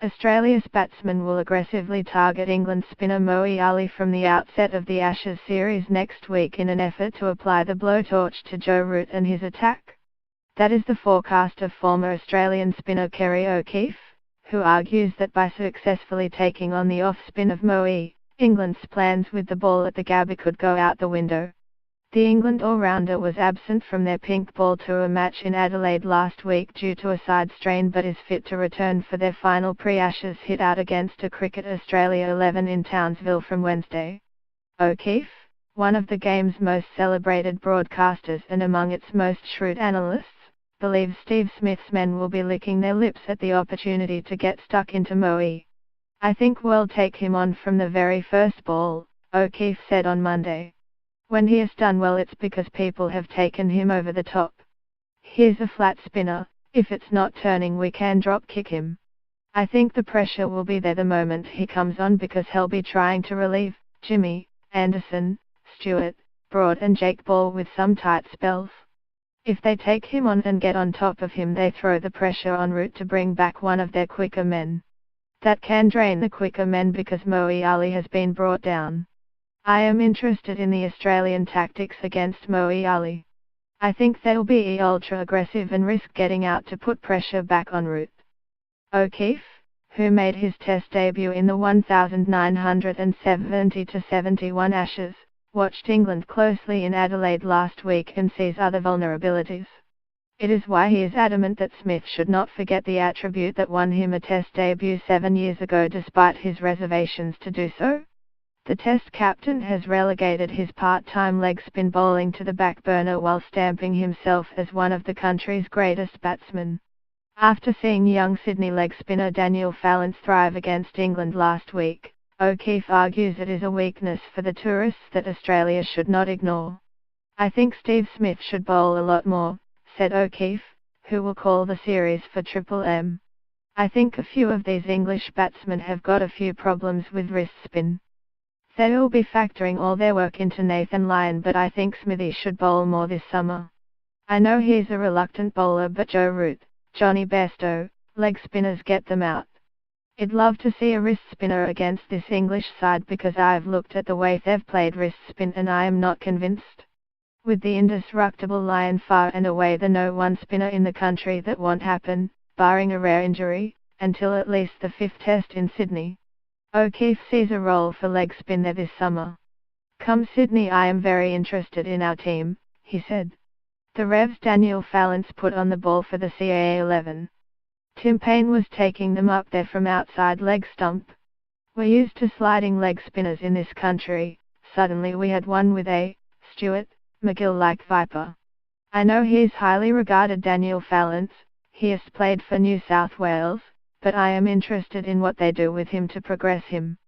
Australia's batsmen will aggressively target England spinner Moeen Ali from the outset of the Ashes series next week in an effort to apply the blowtorch to Joe Root and his attack. That is the forecast of former Australian spinner Kerry O'Keefe, who argues that by successfully taking on the off-spin of Moeen, England's plans with the ball at the Gabba could go out the window. The England all-rounder was absent from their pink ball tour match in Adelaide last week due to a side strain but is fit to return for their final pre-Ashes hit out against a Cricket Australia 11 in Townsville from Wednesday. O'Keefe, one of the game's most celebrated broadcasters and among its most shrewd analysts, believes Steve Smith's men will be licking their lips at the opportunity to get stuck into Moeen. "I think we'll take him on from the very first ball," O'Keefe said on Monday. "When he has done well it's because people have taken him over the top. He's a flat spinner, if it's not turning we can drop kick him. I think the pressure will be there the moment he comes on because he'll be trying to relieve Jimmy, Anderson, Stewart, Broad and Jake Ball with some tight spells. If they take him on and get on top of him they throw the pressure on Root to bring back one of their quicker men. That can drain the quicker men because Moeen Ali has been brought down. I am interested in the Australian tactics against Moeen Ali. I think they'll be ultra-aggressive and risk getting out to put pressure back on Root." O'Keefe, who made his Test debut in the 1970-71 Ashes, watched England closely in Adelaide last week and sees other vulnerabilities. It is why he is adamant that Smith should not forget the attribute that won him a Test debut 7 years ago despite his reservations to do so. The Test captain has relegated his part-time leg spin bowling to the back burner while stamping himself as one of the country's greatest batsmen. After seeing young Sydney leg spinner Daniel Fallance thrive against England last week, O'Keefe argues it is a weakness for the tourists that Australia should not ignore. "I think Steve Smith should bowl a lot more," said O'Keefe, who will call the series for Triple M. "I think a few of these English batsmen have got a few problems with wrist spin. They'll be factoring all their work into Nathan Lyon but I think Smithy should bowl more this summer. I know he's a reluctant bowler but Joe Root, Johnny Bairstow, leg spinners get them out. I'd love to see a wrist spinner against this English side because I've looked at the way they've played wrist spin and I am not convinced. With the indestructible Lyon far and away the no-one spinner in the country that won't happen, barring a rare injury, until at least the 5th Test in Sydney. O'Keefe sees a role for leg spin there this summer. Come Sydney I am very interested in our team," he said. The Revs' Daniel Fallance put on the ball for the CAA 11. Tim Payne was taking them up there from outside leg stump. "We're used to sliding leg spinners in this country, suddenly we had one with a Stewart, McGill like Viper. I know he's highly regarded Daniel Fallance, he has played for New South Wales, but I am interested in what they do with him to progress him.